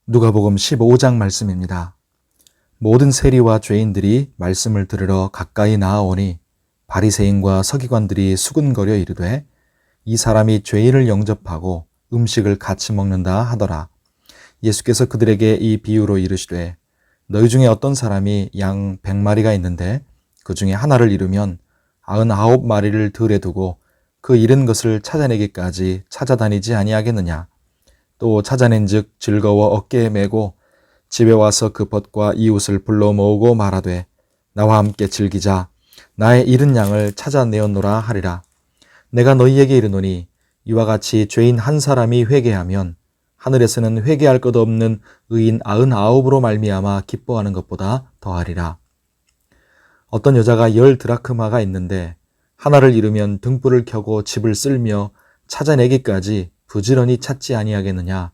누가복음 15장 말씀입니다. 모든 세리와 죄인들이 말씀을 들으러 가까이 나아오니 바리새인과 서기관들이 수군거려 이르되 이 사람이 죄인을 영접하고 음식을 같이 먹는다 하더라. 예수께서 그들에게 이 비유로 이르시되 너희 중에 어떤 사람이 양 100마리가 있는데 그 중에 하나를 잃으면 99마리를 들에 두고 그 잃은 것을 찾아내기까지 찾아다니지 아니하겠느냐. 또 찾아낸즉 즐거워 어깨에 메고 집에 와서 그 벗과 이웃을 불러 모으고 말하되 나와 함께 즐기자. 나의 잃은 양을 찾아내었노라 하리라. 내가 너희에게 이르노니 이와 같이 죄인 한 사람이 회개하면 하늘에서는 회개할 것 없는 의인 99으로 말미암아 기뻐하는 것보다 더하리라. 어떤 여자가 10드라크마가 있는데 하나를 잃으면 등불을 켜고 집을 쓸며 찾아내기까지 부지런히 찾지 아니하겠느냐.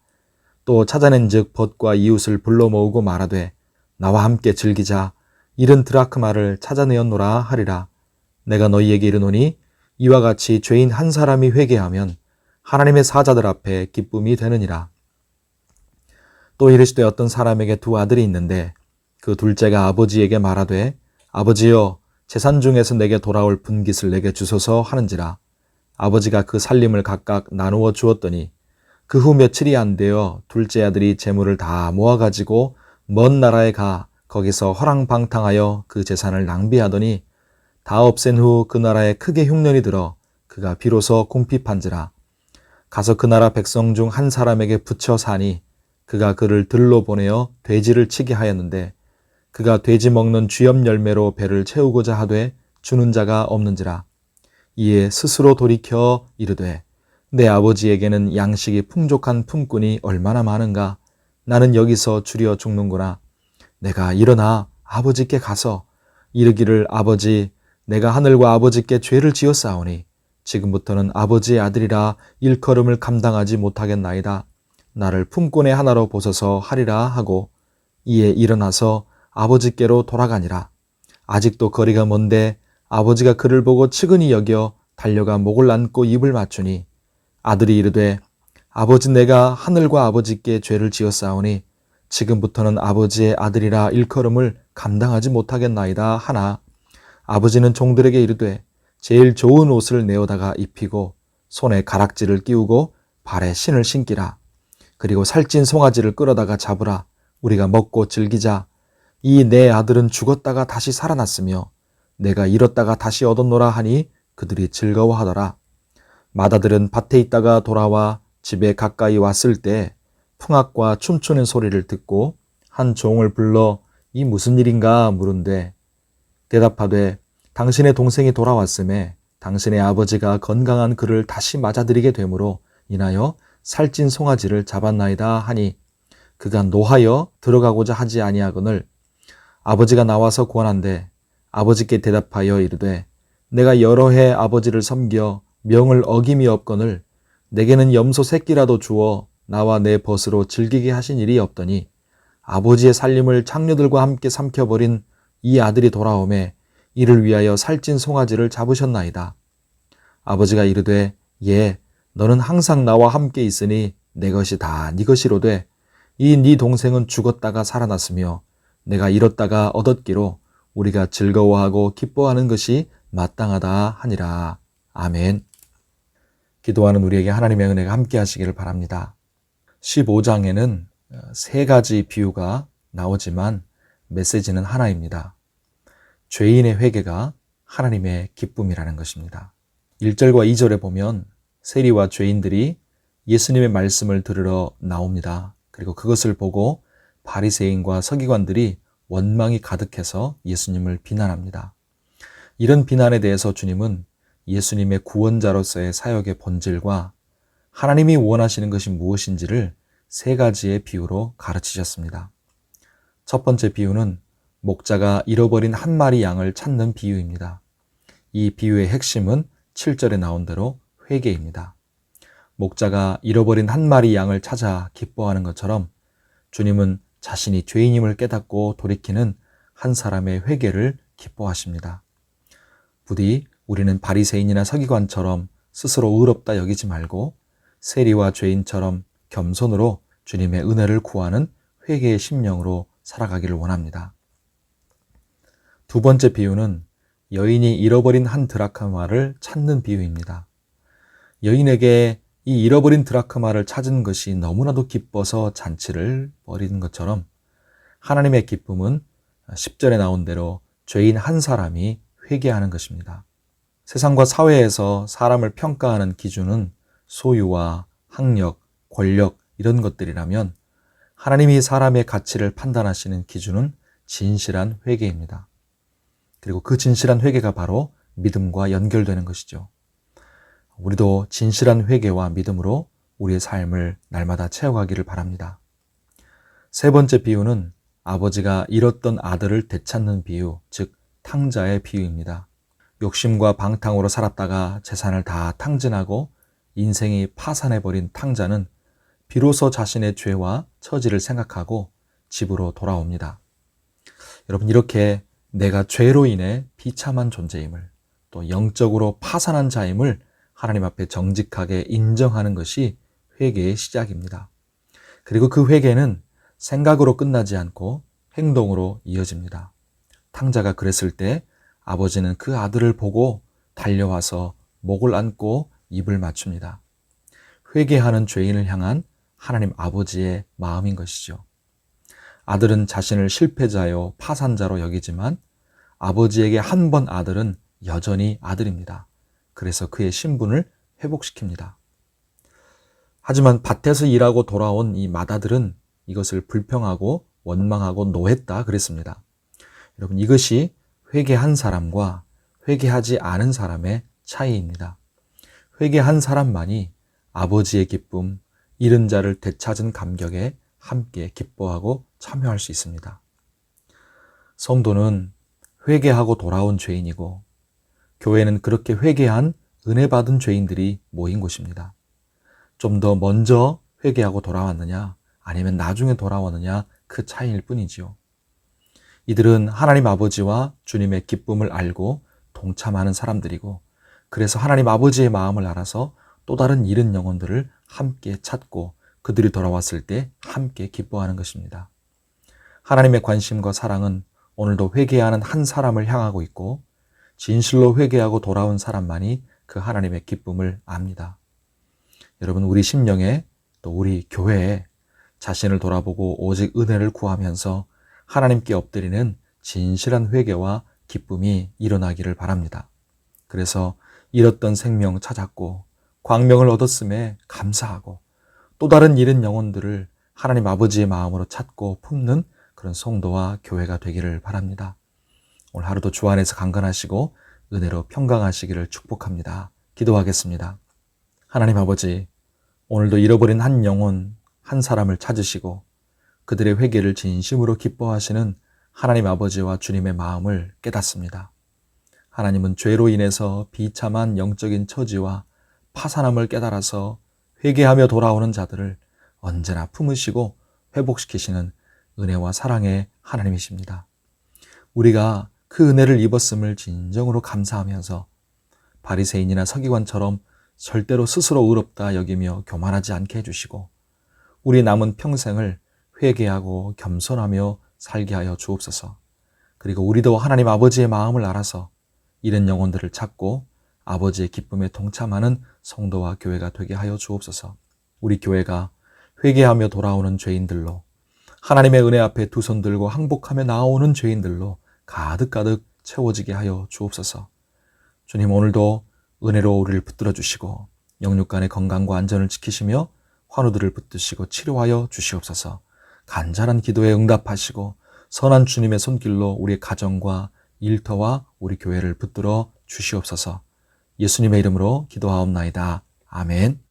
또 찾아낸즉 벗과 이웃을 불러 모으고 말하되 나와 함께 즐기자. 잃은 드라크마를 찾아내었노라 하리라. 내가 너희에게 이르노니 이와 같이 죄인 한 사람이 회개하면 하나님의 사자들 앞에 기쁨이 되느니라. 또 이르시되 어떤 사람에게 두 아들이 있는데 그 둘째가 아버지에게 말하되 아버지여 재산 중에서 내게 돌아올 분깃을 내게 주소서 하는지라. 아버지가 그 살림을 각각 나누어 주었더니 그 후 며칠이 안 되어 둘째 아들이 재물을 다 모아가지고 먼 나라에 가 거기서 허랑방탕하여 그 재산을 낭비하더니 다 없앤 후 그 나라에 크게 흉년이 들어 그가 비로소 궁핍한지라. 가서 그 나라 백성 중 한 사람에게 붙여 사니 그가 그를 들로 보내어 돼지를 치게 하였는데 그가 돼지 먹는 쥐염 열매로 배를 채우고자 하되 주는 자가 없는지라. 이에 스스로 돌이켜 이르되 내 아버지에게는 양식이 풍족한 품꾼이 얼마나 많은가. 나는 여기서 줄여 죽는구나. 내가 일어나 아버지께 가서 이르기를 아버지 내가 하늘과 아버지께 죄를 지었사오니 지금부터는 아버지의 아들이라 일컬음을 감당하지 못하겠나이다. 나를 품꾼의 하나로 보소서 하리라 하고 이에 일어나서 아버지께로 돌아가니라. 아직도 거리가 먼데 아버지가 그를 보고 측은히 여겨 달려가 목을 안고 입을 맞추니 아들이 이르되 아버지 내가 하늘과 아버지께 죄를 지었사오니 지금부터는 아버지의 아들이라 일컬음을 감당하지 못하겠나이다 하나 아버지는 종들에게 이르되 제일 좋은 옷을 내어다가 입히고 손에 가락지를 끼우고 발에 신을 신기라. 그리고 살찐 송아지를 끌어다가 잡으라. 우리가 먹고 즐기자. 이 내 아들은 죽었다가 다시 살아났으며 내가 잃었다가 다시 얻었노라 하니 그들이 즐거워하더라. 맏아들은 밭에 있다가 돌아와 집에 가까이 왔을 때 풍악과 춤추는 소리를 듣고 한 종을 불러 이 무슨 일인가 물은데 대답하되 당신의 동생이 돌아왔음에 당신의 아버지가 건강한 그를 다시 맞아들이게 되므로 인하여 살찐 송아지를 잡았나이다 하니 그가 노하여 들어가고자 하지 아니하거늘 아버지가 나와서 권한대 아버지께 대답하여 이르되 내가 여러 해 아버지를 섬겨 명을 어김이 없거늘 내게는 염소 새끼라도 주어 나와 내 벗으로 즐기게 하신 일이 없더니 아버지의 살림을 장녀들과 함께 삼켜버린 이 아들이 돌아오매 이를 위하여 살찐 송아지를 잡으셨나이다. 아버지가 이르되 예 너는 항상 나와 함께 있으니 내 것이 다 네 것이로되 이 네 동생은 죽었다가 살아났으며 내가 잃었다가 얻었기로 우리가 즐거워하고 기뻐하는 것이 마땅하다 하니라. 아멘. 기도하는 우리에게 하나님의 은혜가 함께 하시기를 바랍니다. 15장에는 세 가지 비유가 나오지만 메시지는 하나입니다. 죄인의 회개가 하나님의 기쁨이라는 것입니다. 1절과 2절에 보면 세리와 죄인들이 예수님의 말씀을 들으러 나옵니다. 그리고 그것을 보고 바리새인과 서기관들이 원망이 가득해서 예수님을 비난합니다. 이런 비난에 대해서 주님은 예수님의 구원자로서의 사역의 본질과 하나님이 원하시는 것이 무엇인지를 세 가지의 비유로 가르치셨습니다. 첫 번째 비유는 목자가 잃어버린 한 마리 양을 찾는 비유입니다. 이 비유의 핵심은 7절에 나온 대로 회개입니다. 목자가 잃어버린 한 마리 양을 찾아 기뻐하는 것처럼 주님은 자신이 죄인임을 깨닫고 돌이키는 한 사람의 회개를 기뻐하십니다. 부디 우리는 바리새인이나 서기관처럼 스스로 의롭다 여기지 말고 세리와 죄인처럼 겸손으로 주님의 은혜를 구하는 회개의 심령으로 살아가기를 원합니다. 두 번째 비유는 여인이 잃어버린 한 드라크마를 찾는 비유입니다. 여인에게 이 잃어버린 드라크마를 찾은 것이 너무나도 기뻐서 잔치를 벌이는 것처럼 하나님의 기쁨은 10절에 나온 대로 죄인 한 사람이 회개하는 것입니다. 세상과 사회에서 사람을 평가하는 기준은 소유와 학력, 권력 이런 것들이라면 하나님이 사람의 가치를 판단하시는 기준은 진실한 회개입니다. 그리고 그 진실한 회개가 바로 믿음과 연결되는 것이죠. 우리도 진실한 회개와 믿음으로 우리의 삶을 날마다 채워가기를 바랍니다. 세 번째 비유는 아버지가 잃었던 아들을 되찾는 비유, 즉 탕자의 비유입니다. 욕심과 방탕으로 살았다가 재산을 다 탕진하고 인생이 파산해버린 탕자는 비로소 자신의 죄와 처지를 생각하고 집으로 돌아옵니다. 여러분, 이렇게 내가 죄로 인해 비참한 존재임을, 또 영적으로 파산한 자임을 하나님 앞에 정직하게 인정하는 것이 회개의 시작입니다. 그리고 그 회개는 생각으로 끝나지 않고 행동으로 이어집니다. 탕자가 그랬을 때 아버지는 그 아들을 보고 달려와서 목을 안고 입을 맞춥니다. 회개하는 죄인을 향한 하나님 아버지의 마음인 것이죠. 아들은 자신을 실패자요 파산자로 여기지만 아버지에게 한 번 아들은 여전히 아들입니다. 그래서 그의 신분을 회복시킵니다. 하지만 밭에서 일하고 돌아온 이 맏아들은 이것을 불평하고 원망하고 노했다 그랬습니다. 여러분, 이것이 회개한 사람과 회개하지 않은 사람의 차이입니다. 회개한 사람만이 아버지의 기쁨, 잃은 자를 되찾은 감격에 함께 기뻐하고 참여할 수 있습니다. 성도는 회개하고 돌아온 죄인이고 교회는 그렇게 회개한 은혜 받은 죄인들이 모인 곳입니다. 좀 더 먼저 회개하고 돌아왔느냐 아니면 나중에 돌아왔느냐 그 차이일 뿐이지요. 이들은 하나님 아버지와 주님의 기쁨을 알고 동참하는 사람들이고 그래서 하나님 아버지의 마음을 알아서 또 다른 잃은 영혼들을 함께 찾고 그들이 돌아왔을 때 함께 기뻐하는 것입니다. 하나님의 관심과 사랑은 오늘도 회개하는 한 사람을 향하고 있고 진실로 회개하고 돌아온 사람만이 그 하나님의 기쁨을 압니다. 여러분, 우리 심령에 또 우리 교회에 자신을 돌아보고 오직 은혜를 구하면서 하나님께 엎드리는 진실한 회개와 기쁨이 일어나기를 바랍니다. 그래서 잃었던 생명 찾았고 광명을 얻었음에 감사하고 또 다른 잃은 영혼들을 하나님 아버지의 마음으로 찾고 품는 그런 성도와 교회가 되기를 바랍니다. 오늘 하루도 주 안에서 강건하시고 은혜로 평강하시기를 축복합니다. 기도하겠습니다. 하나님 아버지, 오늘도 잃어버린 한 영혼, 한 사람을 찾으시고 그들의 회개를 진심으로 기뻐하시는 하나님 아버지와 주님의 마음을 깨닫습니다. 하나님은 죄로 인해서 비참한 영적인 처지와 파산함을 깨달아서 회개하며 돌아오는 자들을 언제나 품으시고 회복시키시는 은혜와 사랑의 하나님이십니다. 우리가 그 은혜를 입었음을 진정으로 감사하면서 바리새인이나 서기관처럼 절대로 스스로 의롭다 여기며 교만하지 않게 해주시고 우리 남은 평생을 회개하고 겸손하며 살게 하여 주옵소서. 그리고 우리도 하나님 아버지의 마음을 알아서 잃은 영혼들을 찾고 아버지의 기쁨에 동참하는 성도와 교회가 되게 하여 주옵소서. 우리 교회가 회개하며 돌아오는 죄인들로, 하나님의 은혜 앞에 두 손 들고 항복하며 나아오는 죄인들로 가득가득 채워지게 하여 주옵소서. 주님, 오늘도 은혜로 우리를 붙들어 주시고 영육간의 건강과 안전을 지키시며 환우들을 붙드시고 치료하여 주시옵소서. 간절한 기도에 응답하시고 선한 주님의 손길로 우리 가정과 일터와 우리 교회를 붙들어 주시옵소서. 예수님의 이름으로 기도하옵나이다. 아멘.